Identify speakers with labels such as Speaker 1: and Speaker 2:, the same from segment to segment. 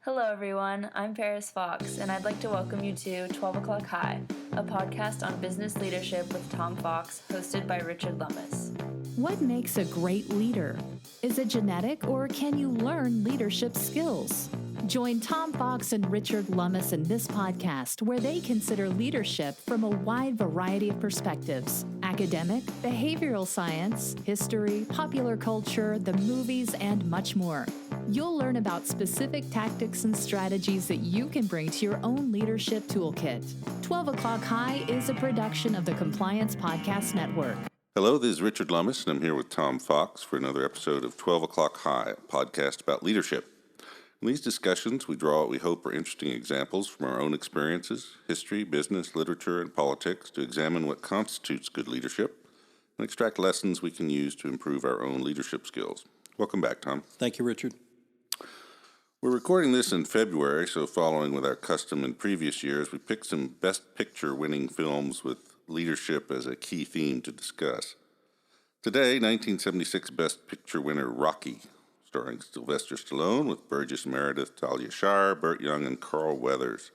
Speaker 1: Hello, everyone. I'm Paris Fox, and I'd like to welcome you to 12 O'Clock High, a podcast on business leadership with Tom Fox, hosted by Richard Lummis.
Speaker 2: What makes a great leader? Is it genetic, or can you learn leadership skills? Join Tom Fox and Richard Lummis in this podcast, where they consider leadership from a wide variety of perspectives: academic, behavioral science, history, popular culture, the movies, and much more. You'll learn about specific tactics and strategies that you can bring to your own leadership toolkit. 12 O'Clock High is a production of the Compliance Podcast Network.
Speaker 3: Hello, this is Richard Lummis, and I'm here with Tom Fox for another episode of 12 O'Clock High, a podcast about leadership. In these discussions, we draw what we hope are interesting examples from our own experiences, history, business, literature, and politics to examine what constitutes good leadership and extract lessons we can use to improve our own leadership skills. Welcome back, Tom.
Speaker 4: Thank you, Richard.
Speaker 3: We're recording this in February, so following with our custom in previous years, we picked some Best Picture winning films with leadership as a key theme to discuss. Today, 1976 Best Picture winner Rocky, starring Sylvester Stallone with Burgess Meredith, Talia Shire, Burt Young, and Carl Weathers.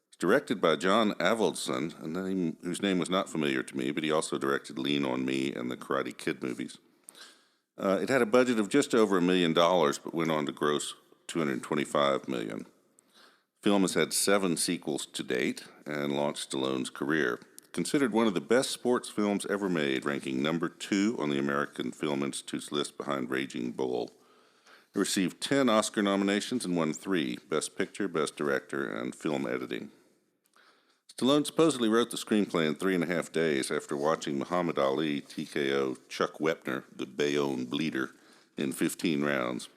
Speaker 3: It's directed by John Avildsen, whose name was not familiar to me, but he also directed Lean on Me and the Karate Kid movies. It had a budget of just over $1 million, but went on to gross $225 million. The film has had 7 sequels to date and launched Stallone's career. Considered one of the best sports films ever made, ranking number 2 on the American Film Institute's list behind Raging Bull. It received 10 Oscar nominations and won 3, Best Picture, Best Director, and Film Editing. Stallone supposedly wrote the screenplay in 3.5 days after watching Muhammad Ali TKO Chuck Wepner, the Bayonne Bleeder, in 15 rounds.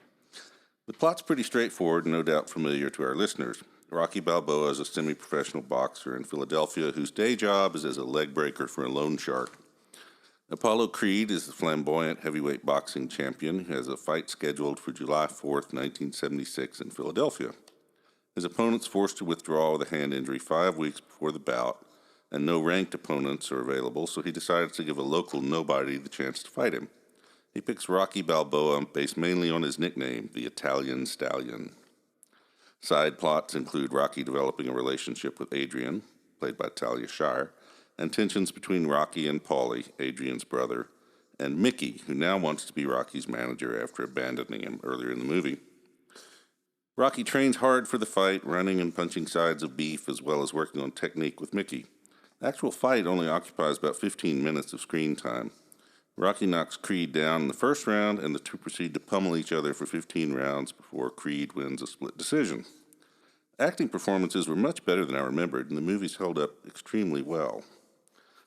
Speaker 3: The plot's pretty straightforward and no doubt familiar to our listeners. Rocky Balboa is a semi-professional boxer in Philadelphia whose day job is as a leg breaker for a loan shark. Apollo Creed is the flamboyant heavyweight boxing champion who has a fight scheduled for July 4th, 1976 in Philadelphia. His opponent's forced to withdraw with a hand injury 5 weeks before the bout, and no ranked opponents are available, so he decides to give a local nobody the chance to fight him. He picks Rocky Balboa based mainly on his nickname, the Italian Stallion. Side plots include Rocky developing a relationship with Adrian, played by Talia Shire, and tensions between Rocky and Paulie, Adrian's brother, and Mickey, who now wants to be Rocky's manager after abandoning him earlier in the movie. Rocky trains hard for the fight, running and punching sides of beef, as well as working on technique with Mickey. The actual fight only occupies about 15 minutes of screen time. Rocky knocks Creed down in the first round, and the two proceed to pummel each other for 15 rounds before Creed wins a split decision. Acting performances were much better than I remembered, and the movies held up extremely well.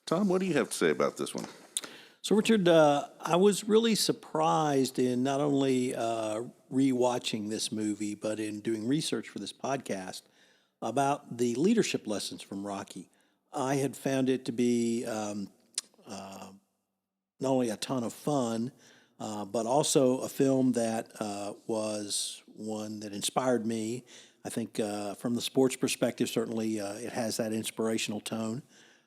Speaker 3: Tom, what do you have to say about this one?
Speaker 4: So, Richard, I was really surprised in not only rewatching this movie, but in doing research for this podcast about the leadership lessons from Rocky. I had found it to be not only a ton of fun, but also a film that was one that inspired me. I think from the sports perspective, certainly it has that inspirational tone.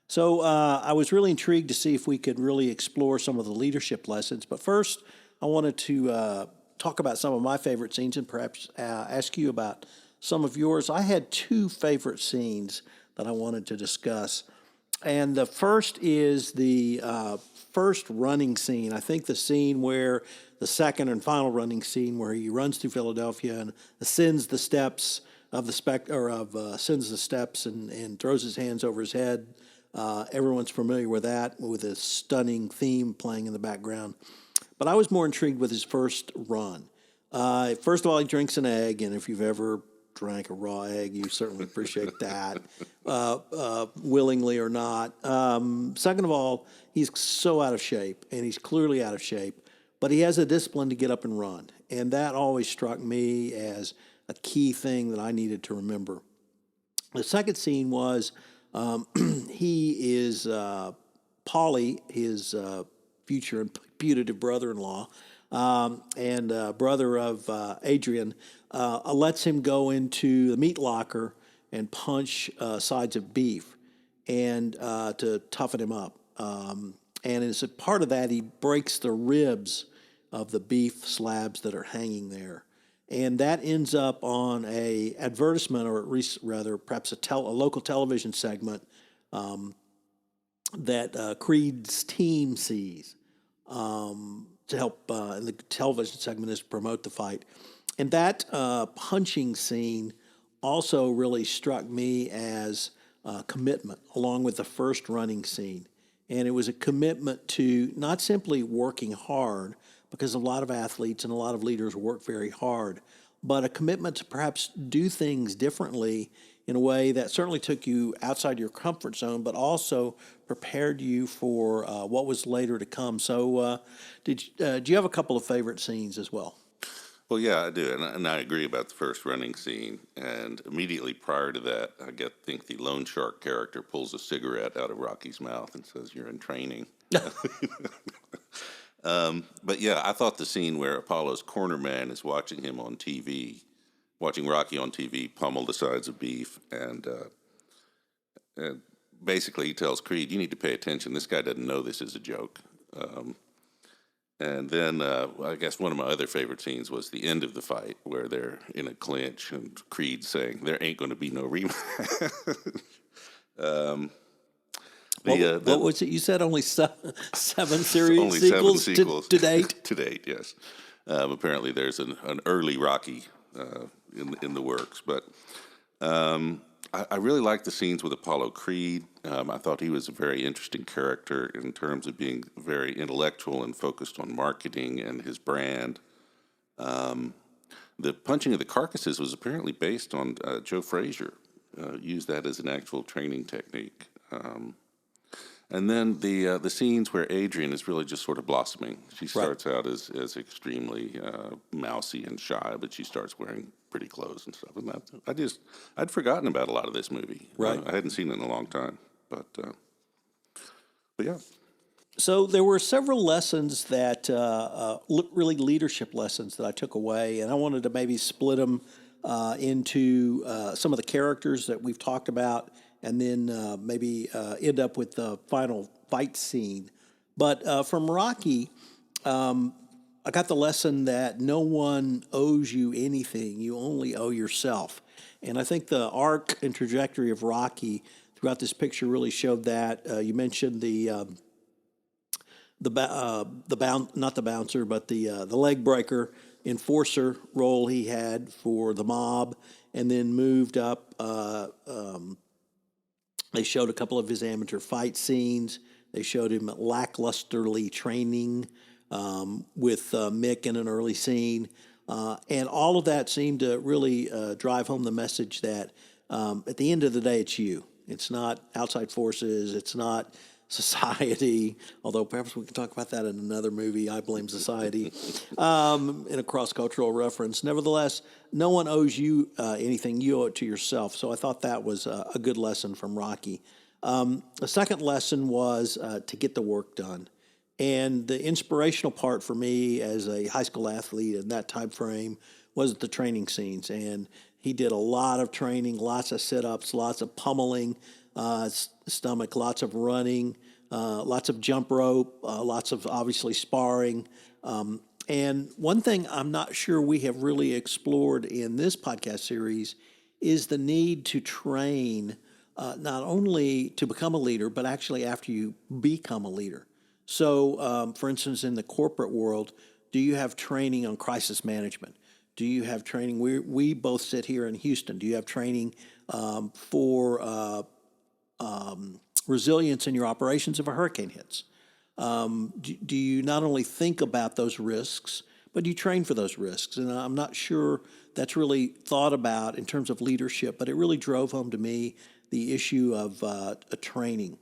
Speaker 4: So I was really intrigued to see if we could really explore some of the leadership lessons. But first, I wanted to talk about some of my favorite scenes and perhaps ask you about some of yours. I had 2 favorite scenes that I wanted to discuss. And the first is the first running scene. I think the scene where the second and final running scene where he runs through Philadelphia and ascends the steps of the ascends the steps and throws his hands over his head. Everyone's familiar with that, with a stunning theme playing in the background. But I was more intrigued with his first run. First of all, he drinks an egg, and if you've ever drank a raw egg, you certainly appreciate that, willingly or not. Second of all, he's so out of shape, and he's clearly out of shape, but he has a discipline to get up and run, and that always struck me as a key thing that I needed to remember. The second scene was he is Paulie, his future and putative brother-in-law, and brother of Adrian, lets him go into the meat locker and punch sides of beef and to toughen him up. And as a part of that, he breaks the ribs of the beef slabs that are hanging there. And that ends up on a advertisement, or rather perhaps a local television segment that Creed's team sees to help in the television segment is promote the fight. And that punching scene also really struck me as commitment, along with the first running scene. And it was a commitment to not simply working hard, because a lot of athletes and a lot of leaders work very hard, but a commitment to perhaps do things differently in a way that certainly took you outside your comfort zone, but also prepared you for what was later to come. So do you have a couple of favorite scenes as well?
Speaker 3: Well, yeah, I do, and I agree about the first running scene. And immediately prior to that, I think the loan shark character pulls a cigarette out of Rocky's mouth and says, "You're in training." But yeah, I thought the scene where Apollo's corner man is watching him on TV, watching Rocky on TV pummel the sides of beef, and basically he tells Creed, "You need to pay attention. This guy doesn't know this is a joke." And then I guess one of my other favorite scenes was the end of the fight, where they're in a clinch and Creed saying, "There ain't going to be no rematch."
Speaker 4: What was it? You said only seven
Speaker 3: only
Speaker 4: sequels,
Speaker 3: seven sequels
Speaker 4: to date?
Speaker 3: To date, yes. Apparently there's an early Rocky in the works. But I really liked the scenes with Apollo Creed. I thought he was a very interesting character in terms of being very intellectual and focused on marketing and his brand. The punching of the carcasses was apparently based on Joe Frazier. Used that as an actual training technique. And then the scenes where Adrian is really just sort of blossoming. She starts out as extremely mousy and shy, but she starts wearing pretty clothes and stuff. And I'd forgotten about a lot of this movie.
Speaker 4: Right.
Speaker 3: I hadn't seen it in a long time, but yeah.
Speaker 4: So there were several lessons that really leadership lessons that I took away, and I wanted to maybe split them into some of the characters that we've talked about, and then maybe end up with the final fight scene. But from Rocky, I got the lesson that no one owes you anything. You only owe yourself. And I think the arc and trajectory of Rocky throughout this picture really showed that. You mentioned the leg breaker enforcer role he had for the mob, and then moved up. They showed a couple of his amateur fight scenes. They showed him lacklusterly training with Mick in an early scene. And all of that seemed to really drive home the message that at the end of the day, it's you. It's not outside forces. It's not society, although perhaps we can talk about that in another movie, I Blame Society, in a cross-cultural reference. Nevertheless, no one owes you anything. You owe it to yourself. So I thought that was a good lesson from Rocky. The second lesson was to get the work done. And the inspirational part for me as a high school athlete in that time frame was the training scenes. And he did a lot of training, lots of sit-ups, lots of pummeling, stomach, lots of running, lots of jump rope, lots of obviously sparring. And one thing I'm not sure we have really explored in this podcast series is the need to train not only to become a leader, but actually after you become a leader. So, for instance, in the corporate world, do you have training on crisis management? Do you have training? We both sit here in Houston. Do you have training for resilience in your operations if a hurricane hits? Do you not only think about those risks, but you train for those risks? And I'm not sure that's really thought about in terms of leadership, but it really drove home to me the issue of a training.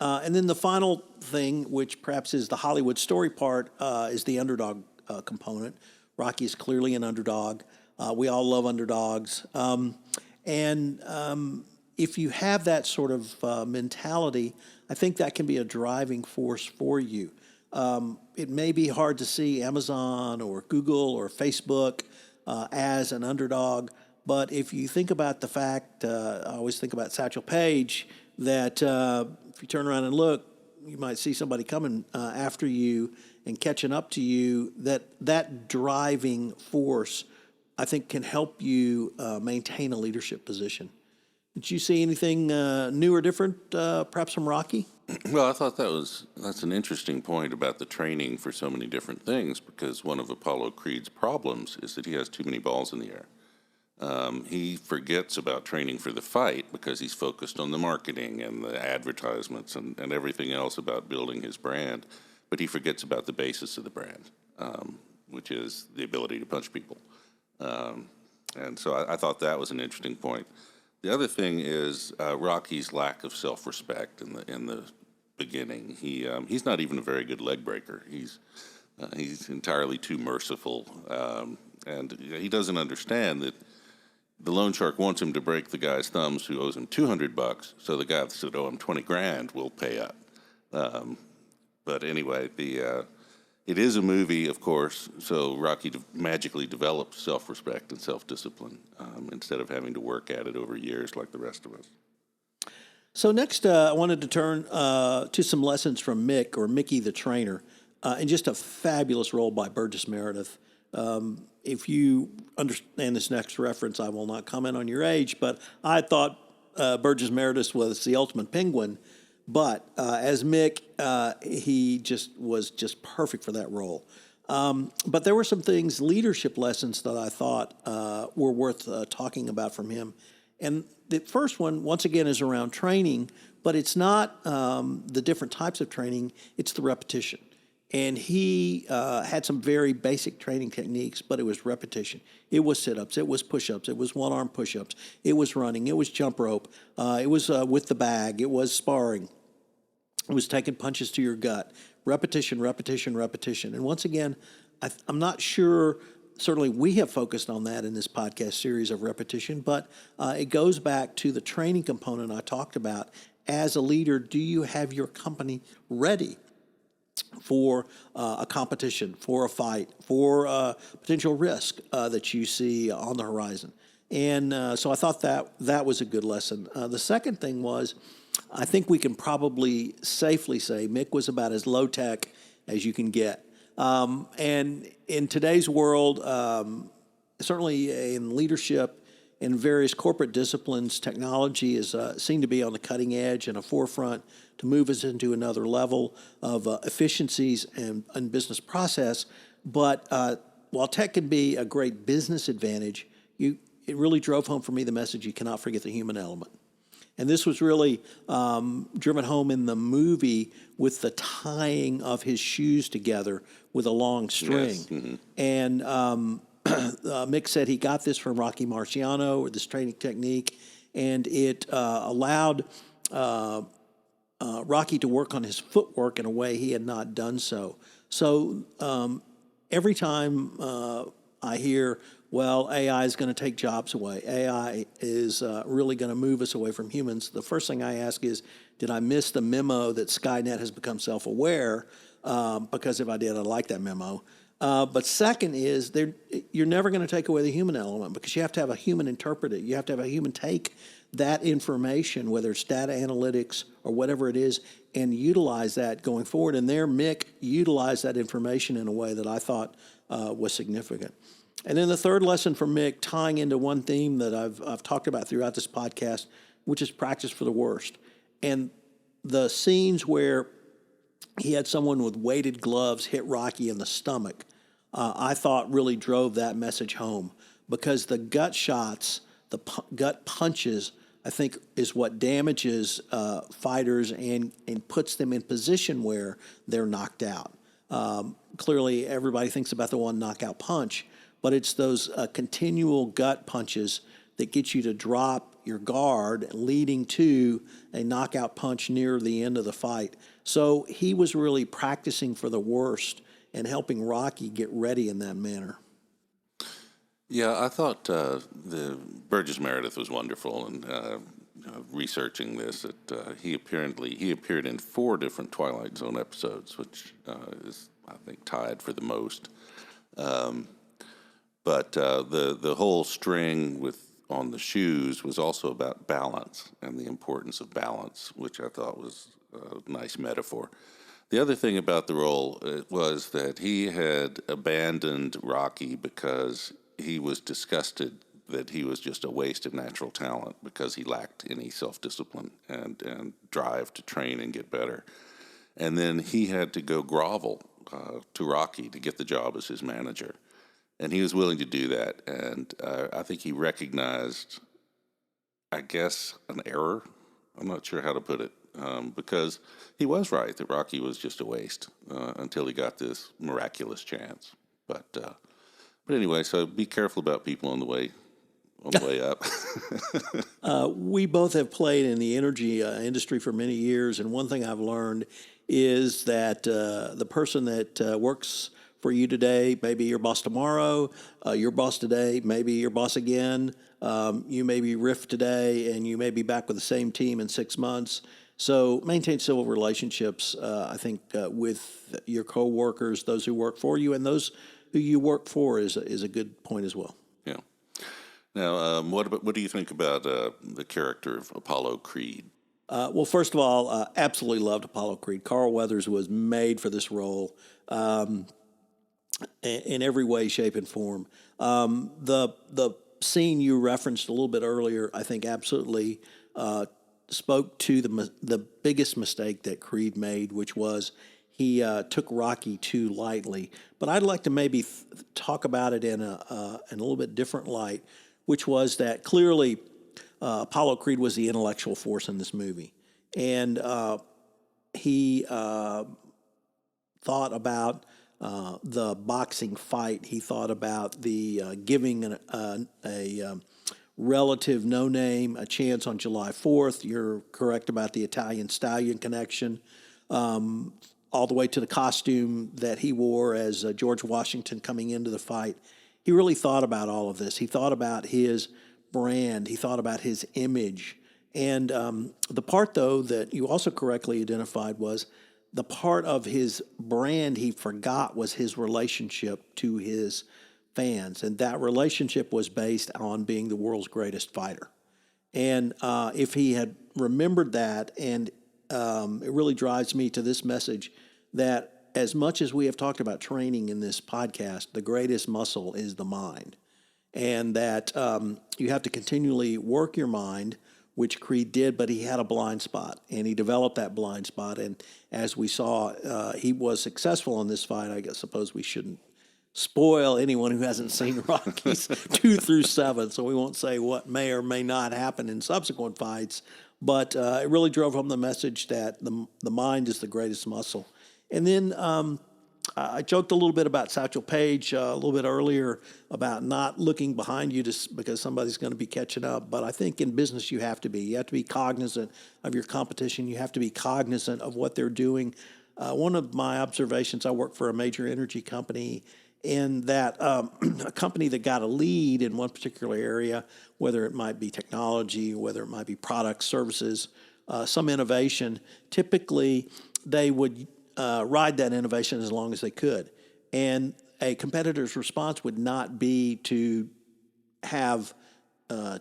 Speaker 4: And then the final thing, which perhaps is the Hollywood story part, is the underdog component. Rocky is clearly an underdog. We all love underdogs. If you have that sort of mentality, I think that can be a driving force for you. It may be hard to see Amazon or Google or Facebook as an underdog, but if you think about the fact, I always think about Satchel Paige, that if you turn around and look, you might see somebody coming after you and catching up to you, that driving force I think can help you maintain a leadership position. Did you see anything new or different, perhaps from Rocky?
Speaker 3: Well, I thought that's an interesting point about the training for so many different things, because one of Apollo Creed's problems is that he has too many balls in the air. He forgets about training for the fight because he's focused on the marketing and the advertisements and everything else about building his brand, but he forgets about the basis of the brand, which is the ability to punch people. And so I thought that was an interesting point. The other thing is Rocky's lack of self-respect in the beginning. He's not even a very good leg breaker. He's entirely too merciful, and he doesn't understand that the loan shark wants him to break the guy's thumbs who owes him $200, so the guy that owe him $20,000 will pay up. But anyway, it is a movie, of course, so Rocky magically develops self-respect and self-discipline instead of having to work at it over years like the rest of us.
Speaker 4: So next, I wanted to turn to some lessons from Mick, or Mickey the trainer, and just a fabulous role by Burgess Meredith. If you understand this next reference, I will not comment on your age, but I thought Burgess Meredith was the ultimate penguin. But as Mick, he was just perfect for that role. But there were some things, leadership lessons, that I thought were worth talking about from him. And the first one, once again, is around training, but it's not the different types of training, it's the repetition. And he had some very basic training techniques, but it was repetition. It was sit-ups, it was push-ups, it was one-arm push-ups, it was running, it was jump rope, it was with the bag, it was sparring. It was taking punches to your gut. Repetition, repetition, repetition. And once again, I'm not sure, certainly we have focused on that in this podcast series of repetition, but it goes back to the training component I talked about. As a leader, do you have your company ready for a competition, for a fight, for a potential risk that you see on the horizon? And so I thought that was a good lesson. The second thing was, I think we can probably safely say Mick was about as low-tech as you can get. And in today's world, certainly in leadership, in various corporate disciplines, technology is seen to be on the cutting edge and a forefront to move us into another level of efficiencies and business process. But while tech can be a great business advantage, it really drove home for me the message: you cannot forget the human element. And this was really driven home in the movie with the tying of his shoes together with a long string. Yes. Mm-hmm. And Mick said he got this from Rocky Marciano, or this training technique, and it allowed Rocky to work on his footwork in a way he had not done so. So every time I hear, well, AI is going to take jobs away, AI is really going to move us away from humans, the first thing I ask is, did I miss the memo that Skynet has become self-aware? Because if I did, I'd like that memo. But second is, you're never going to take away the human element, because you have to have a human interpret it. You have to have a human take that information, whether it's data analytics or whatever it is, and utilize that going forward. And there, Mick utilized that information in a way that I thought was significant. And then the third lesson from Mick, tying into one theme that I've talked about throughout this podcast, which is practice for the worst. And the scenes where he had someone with weighted gloves hit Rocky in the stomach, I thought really drove that message home, because the gut shots, the gut punches, I think is what damages fighters and puts them in position where they're knocked out. Clearly, everybody thinks about the one knockout punch, but it's those continual gut punches that get you to drop your guard, leading to a knockout punch near the end of the fight. So he was really practicing for the worst and helping Rocky get ready in that manner.
Speaker 3: Yeah, I thought the Burgess Meredith was wonderful, and researching this, that he appeared in 4 different Twilight Zone episodes, which is, I think, tied for the most. But the whole string on the shoes was also about balance and the importance of balance, which I thought was a nice metaphor. The other thing about the role was that he had abandoned Rocky because he was disgusted that he was just a waste of natural talent because he lacked any self-discipline and drive to train and get better. And then he had to go grovel to Rocky to get the job as his manager. And he was willing to do that. And I think he recognized, I guess, an error. I'm not sure how to put it, because he was right that Rocky was just a waste until he got this miraculous chance. But anyway, so be careful about people on the way up.
Speaker 4: We both have played in the energy industry for many years, and one thing I've learned is that the person that works for you today may be your boss tomorrow, your boss today may be your boss again. You may be riffed today, and you may be back with the same team in 6 months. So maintain civil relationships, I think, with your coworkers, those who work for you, and those who you work for is a good point as well.
Speaker 3: Yeah. Now, what do you think about the character of Apollo Creed?
Speaker 4: Well, first of all, absolutely loved Apollo Creed. Carl Weathers was made for this role in every way, shape, and form. The scene you referenced a little bit earlier, I think, absolutely spoke to the biggest mistake that Creed made, which was he took Rocky too lightly. But I'd like to maybe talk about it in a little bit different light, which was that clearly Apollo Creed was the intellectual force in this movie. And he thought about the boxing fight. He thought about the giving a relative no-name a chance on July 4th. You're correct about the Italian Stallion connection. All the way to the costume that he wore as George Washington coming into the fight. He really thought about all of this. He thought about his brand. He thought about his image. And the part, though, that you also correctly identified was the part of his brand he forgot was his relationship to his fans. And that relationship was based on being the world's greatest fighter. And if he had remembered that, and it really drives me to this message that as much as we have talked about training in this podcast, the greatest muscle is the mind. And that you have to continually work your mind, which Creed did, but he had a blind spot, and he developed that blind spot. And as we saw, he was successful in this fight. I suppose we shouldn't spoil anyone who hasn't seen Rockies 2 through 7, so we won't say what may or may not happen in subsequent fights. But it really drove home the message that the mind is the greatest muscle. And then I joked a little bit about Satchel Paige a little bit earlier about not looking behind you because somebody's going to be catching up. But I think in business you have to be. You have to be cognizant of your competition. You have to be cognizant of what they're doing. One of my observations, I work for a major energy company, in that a company that got a lead in one particular area, whether it might be technology, whether it might be products, services, some innovation, typically they would ride that innovation as long as they could. And a competitor's response would not be to have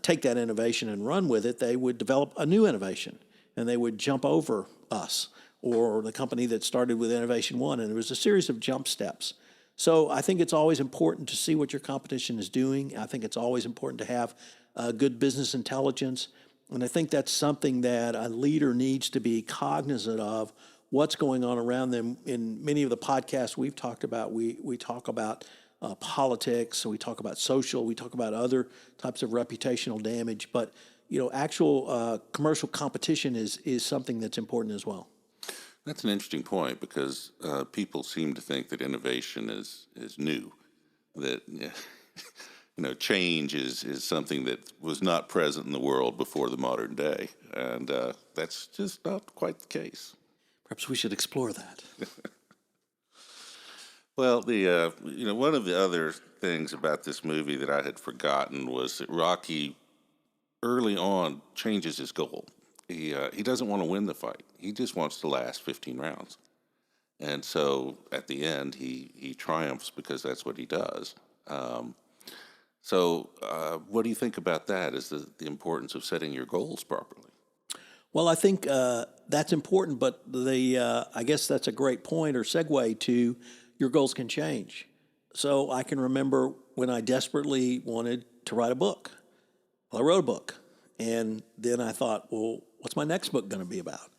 Speaker 4: take that innovation and run with it. They would develop a new innovation, and they would jump over us or the company that started with innovation one. And it was a series of jump steps. So I think it's always important to see what your competition is doing. I think it's always important to have good business intelligence. And I think that's something that a leader needs to be cognizant of, what's going on around them. In many of the podcasts we've talked about, we talk about politics, so we talk about social, we talk about other types of reputational damage. But actual commercial competition is something that's important as well.
Speaker 3: That's an interesting point, because people seem to think that innovation is new, that change is something that was not present in the world before the modern day, and that's just not quite the case.
Speaker 4: Perhaps we should explore that.
Speaker 3: Well, the one of the other things about this movie that I had forgotten was that Rocky early on changes his goal. He doesn't want to win the fight. He just wants to last 15 rounds. And so at the end, he triumphs because that's what he does. So what do you think about that, is the importance of setting your goals properly?
Speaker 4: Well, I think that's important, but I guess that's a great point or segue to your goals can change. So I can remember when I desperately wanted to write a book. Well, I wrote a book. And then I thought, well, what's my next book going to be about?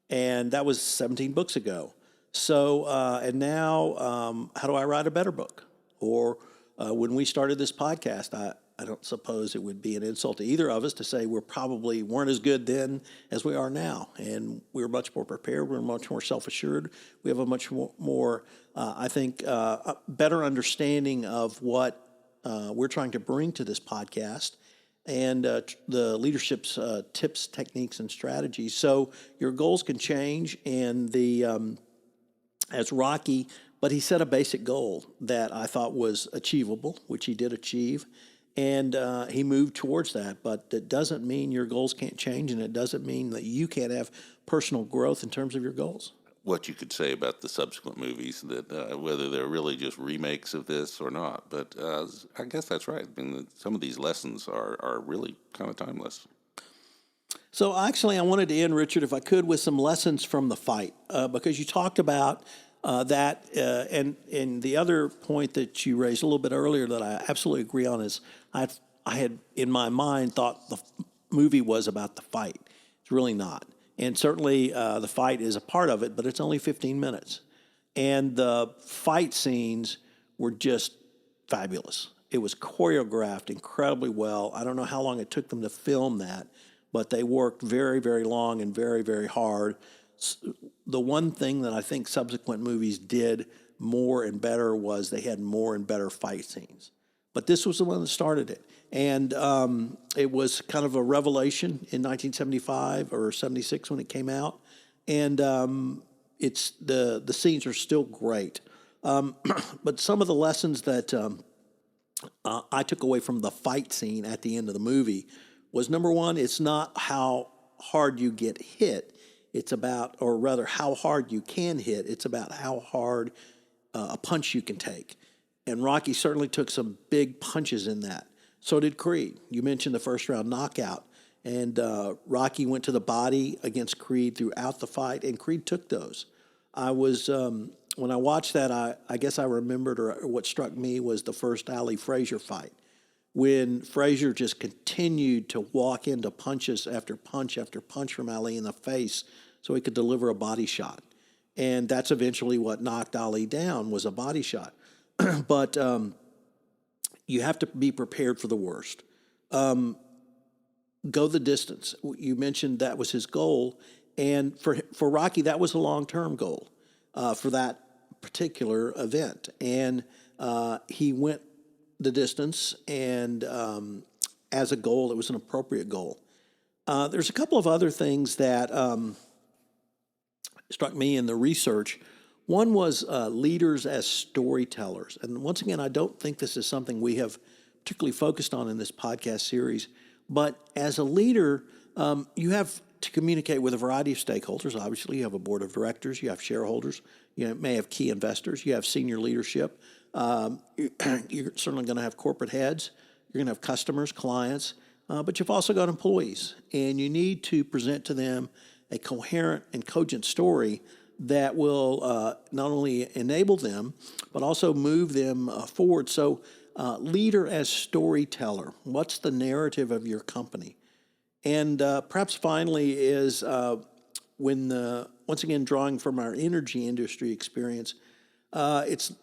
Speaker 4: And that was 17 books ago. So, and now, how do I write a better book? Or when we started this podcast, I don't suppose it would be an insult to either of us to say we're probably weren't as good then as we are now. And we're much more prepared. We're much more self-assured. We have a much more I think, a better understanding of what we're trying to bring to this podcast and the leadership's tips, techniques, and strategies. So your goals can change, and as Rocky, but he set a basic goal that I thought was achievable, which he did achieve, and he moved towards that. But it doesn't mean your goals can't change, and it doesn't mean that you can't have personal growth in terms of your goals.
Speaker 3: What you could say about the subsequent movies, that whether they're really just remakes of this or not. But I guess that's right. I mean, some of these lessons are really kind of timeless.
Speaker 4: So actually, I wanted to end, Richard, if I could, with some lessons from the fight, because you talked about that, and the other point that you raised a little bit earlier that I absolutely agree on is I had in my mind thought the movie was about the fight. It's really not. And certainly the fight is a part of it, but it's only 15 minutes. And the fight scenes were just fabulous. It was choreographed incredibly well. I don't know how long it took them to film that, but they worked very, very long and very, very hard. The one thing that I think subsequent movies did more and better was they had more and better fight scenes. But this was the one that started it. And it was kind of a revelation in 1975 or 76 when it came out. And it's the scenes are still great. But some of the lessons that I took away from the fight scene at the end of the movie was, number one, it's not how hard you get hit. It's about, or rather, how hard you can hit. It's about how hard a punch you can take. And Rocky certainly took some big punches in that. So did Creed. You mentioned the first round knockout. And Rocky went to the body against Creed throughout the fight, and Creed took those. I was, when I watched that, I guess I remembered, or what struck me was the first Ali Frazier fight, when Frazier just continued to walk into punches after punch after punch from Ali in the face so he could deliver a body shot. And that's eventually what knocked Ali down, was a body shot. But you have to be prepared for the worst. Go the distance. You mentioned that was his goal. And for Rocky, that was a long-term goal for that particular event. And he went the distance, and as a goal, it was an appropriate goal. There's a couple of other things that struck me in the research. One was leaders as storytellers. And once again, I don't think this is something we have particularly focused on in this podcast series. But as a leader, you have to communicate with a variety of stakeholders. Obviously, you have a board of directors, you have shareholders, you may have key investors, you have senior leadership. You're certainly going to have corporate heads. You're going to have customers, clients, but you've also got employees. And you need to present to them a coherent and cogent story that will not only enable them, but also move them forward. So leader as storyteller. What's the narrative of your company? And perhaps finally is when, once again, drawing from our energy industry experience, it's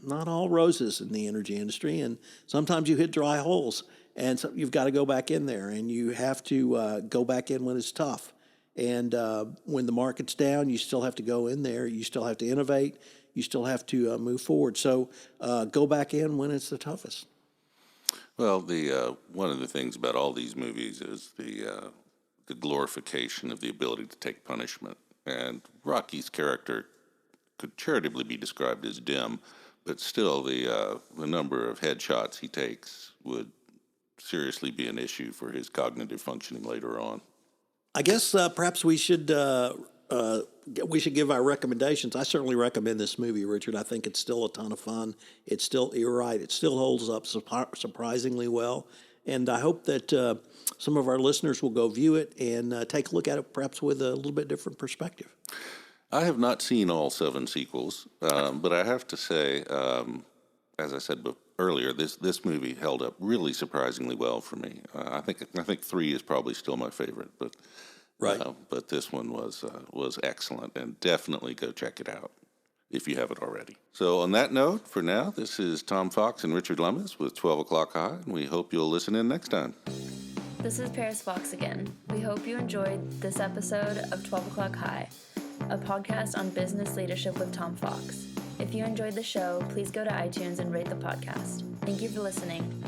Speaker 4: not all roses in the energy industry, and sometimes you hit dry holes, and so you've got to go back in there, and you have to go back in when it's tough. And when the market's down, you still have to go in there. You still have to innovate. You still have to move forward. So go back in when it's the toughest.
Speaker 3: Well, one of the things about all these movies is the glorification of the ability to take punishment. And Rocky's character could charitably be described as dim, but still the number of headshots he takes would seriously be an issue for his cognitive functioning later on.
Speaker 4: I guess perhaps we should give our recommendations. I certainly recommend this movie, Richard. I think it's still a ton of fun. It's still, you're right, it still holds up surprisingly well. And I hope that some of our listeners will go view it and take a look at it perhaps with a little bit different perspective.
Speaker 3: I have not seen all 7 sequels, but I have to say as I said earlier, this movie held up really surprisingly well for me. I think 3 is probably still my favorite, but
Speaker 4: Right.
Speaker 3: But this one was excellent, and definitely go check it out if you haven't already. So on that note, for now, this is Tom Fox and Richard Lummis with 12 O'Clock High, and we hope you'll listen in next time.
Speaker 1: This is Paris Fox again. We hope you enjoyed this episode of 12 O'Clock High, a podcast on business leadership with Tom Fox. If you enjoyed the show, please go to iTunes and rate the podcast. Thank you for listening.